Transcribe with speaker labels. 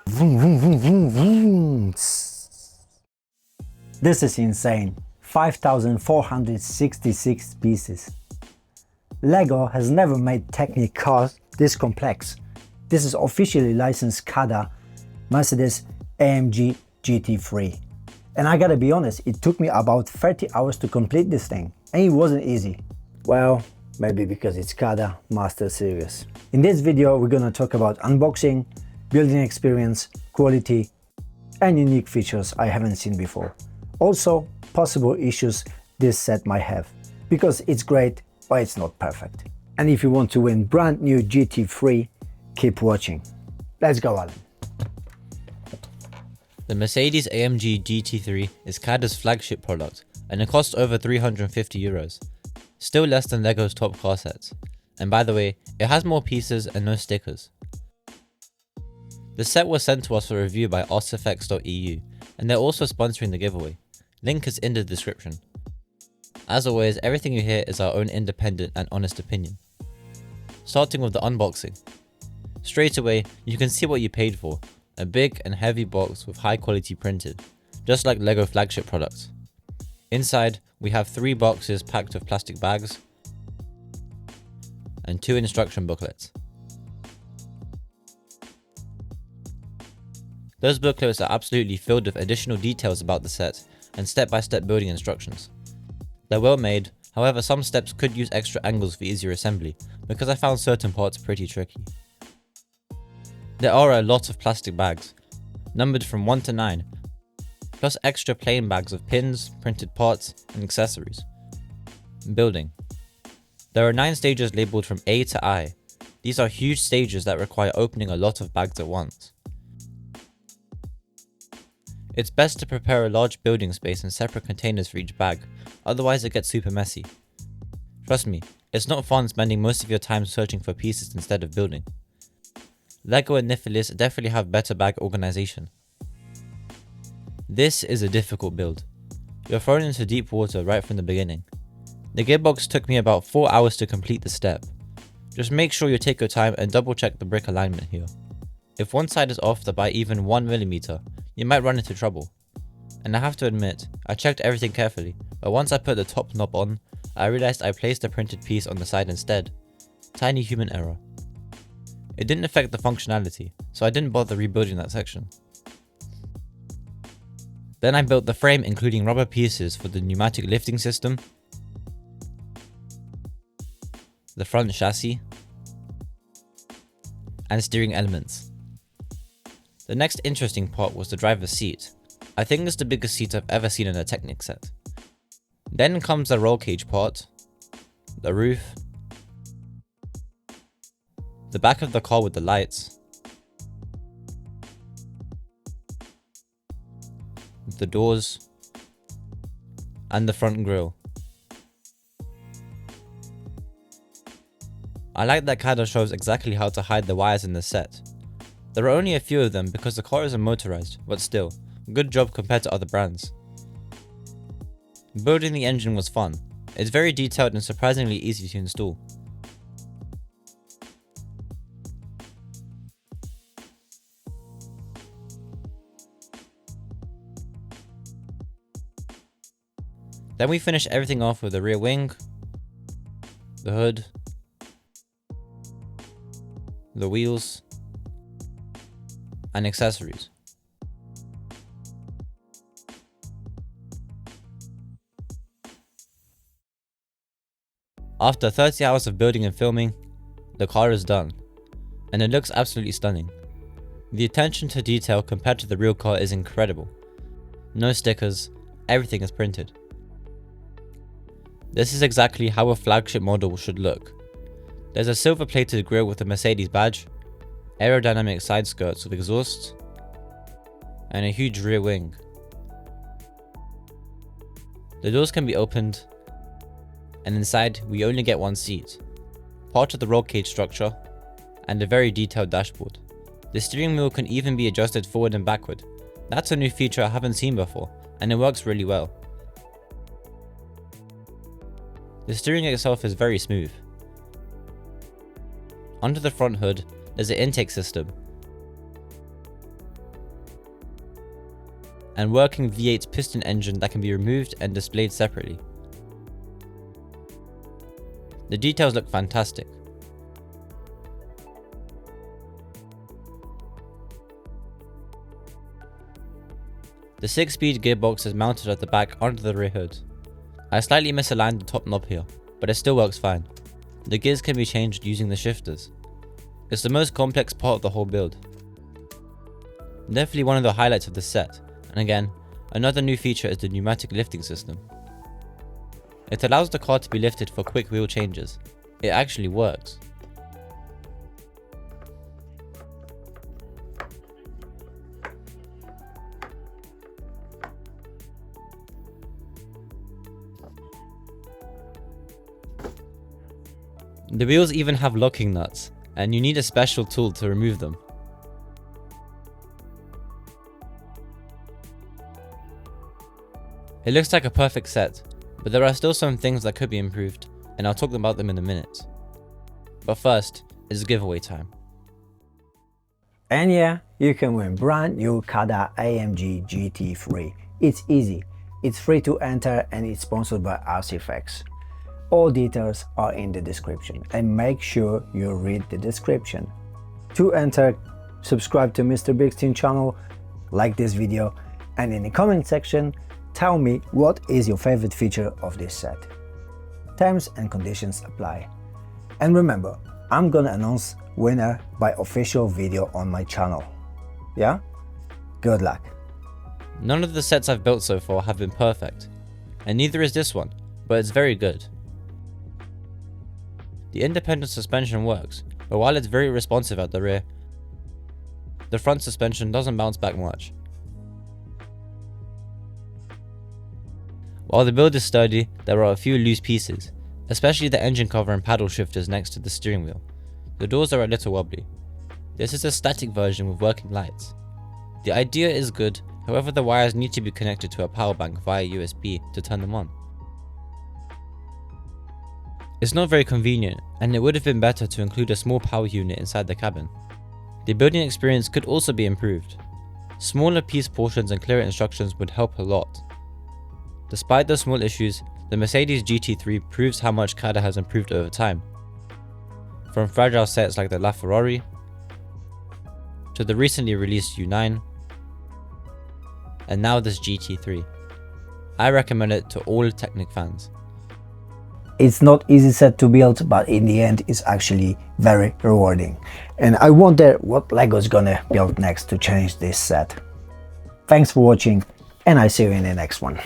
Speaker 1: Vroom, vroom, vroom, vroom, vroom. This is insane. 5,466 pieces. LEGO has never made Technic cars this complex. This is officially licensed Cada Mercedes-AMG GT3. And I gotta be honest, it took me about 30 hours to complete this thing. And it wasn't easy. Well, maybe because it's Cada Master Series. In this video, we're gonna talk about unboxing, building experience, quality, and unique features I haven't seen before. Also, possible issues this set might have, because it's great, but it's not perfect. And if you want to win brand new GT3, keep watching. Let's go, Alan.
Speaker 2: The Mercedes-AMG GT3 is Cada's flagship product, and it costs over €350. Still less than LEGO's top car sets. And by the way, it has more pieces and no stickers. The set was sent to us for review by osfx.eu, and they're also sponsoring the giveaway. Link is in the description. As always, everything you hear is our own independent and honest opinion. Starting with the unboxing. Straight away, you can see what you paid for. A big and heavy box with high quality printed, just like LEGO flagship products. Inside, we have 3 boxes packed with plastic bags and 2 instruction booklets. Those booklets are absolutely filled with additional details about the set and step-by-step building instructions. They're well made, however some steps could use extra angles for easier assembly because I found certain parts pretty tricky. There are a lot of plastic bags, numbered from 1 to 9, plus extra plain bags of pins, printed parts, and accessories. Building. There are 9 stages labelled from A to I. These are huge stages that require opening a lot of bags at once. It's best to prepare a large building space and separate containers for each bag, otherwise it gets super messy. Trust me, it's not fun spending most of your time searching for pieces instead of building. LEGO and Nifilis definitely have better bag organization. This is a difficult build. You're thrown into deep water right from the beginning. The gearbox took me about 4 hours to complete the step. Just make sure you take your time and double check the brick alignment here. If one side is off by even 1mm, you might run into trouble. And I have to admit, I checked everything carefully, but once I put the top knob on, I realized I placed the printed piece on the side instead. Tiny human error. It didn't affect the functionality, so I didn't bother rebuilding that section. Then I built the frame including rubber pieces for the pneumatic lifting system, the front chassis, and steering elements. The next interesting part was the driver's seat. I think it's the biggest seat I've ever seen in a Technic set. Then comes the roll cage part, the roof, the back of the car with the lights, the doors, and the front grille. I like that Cada shows exactly how to hide the wires in the set. There are only a few of them because the car isn't motorized, but still, good job compared to other brands. Building the engine was fun. It's very detailed and surprisingly easy to install. Then we finish everything off with the rear wing, the hood, the wheels, and accessories. After 30 hours of building and filming, the car is done, and it looks absolutely stunning. The attention to detail compared to the real car is incredible. No stickers, everything is printed. This is exactly how a flagship model should look. There's a silver-plated grille with a Mercedes badge, aerodynamic side skirts with exhausts, and a huge rear wing. The doors can be opened, and inside we only get one seat, part of the roll cage structure, and a very detailed dashboard. The steering wheel can even be adjusted forward and backward. That's a new feature I haven't seen before, and it works really well. The steering itself is very smooth. Under the front hood, there's an intake system. and working V8 piston engine that can be removed and displayed separately. The details look fantastic. The 6-speed gearbox is mounted at the back onto the rear hood. I slightly misaligned the top knob here, but it still works fine. The gears can be changed using the shifters. It's the most complex part of the whole build. Definitely one of the highlights of the set, and again, another new feature is the pneumatic lifting system. It allows the car to be lifted for quick wheel changes. It actually works. The wheels even have locking nuts, and you need a special tool to remove them. It looks like a perfect set, but there are still some things that could be improved, and I'll talk about them in a minute. But first, it's giveaway time.
Speaker 1: And yeah, you can win brand new Cada AMG GT3. It's easy, it's free to enter, and it's sponsored by RCFX. All details are in the description, and make sure you read the description. To enter, subscribe to Mr.Bricksteen channel, like this video, and in the comment section, tell me what is your favorite feature of this set. Terms and conditions apply. And remember, I'm gonna announce winner by official video on my channel. Yeah? Good luck.
Speaker 2: None of the sets I've built so far have been perfect, and neither is this one, but it's very good. The independent suspension works, but while it's very responsive at the rear, the front suspension doesn't bounce back much. While the build is sturdy, there are a few loose pieces, especially the engine cover and paddle shifters next to the steering wheel. The doors are a little wobbly. This is a static version with working lights. The idea is good, however the wires need to be connected to a power bank via USB to turn them on. It's not very convenient, and it would have been better to include a small power unit inside the cabin. The building experience could also be improved. Smaller piece portions and clearer instructions would help a lot. Despite those small issues, the Mercedes GT3 proves how much Cada has improved over time. From fragile sets like the LaFerrari, to the recently released U9, and now this GT3. I recommend it to all Technic fans.
Speaker 1: It's not easy set to build, but in the end it's actually very rewarding. And I wonder what LEGO's gonna build next to change this set. Thanks for watching, and I see you in the next one.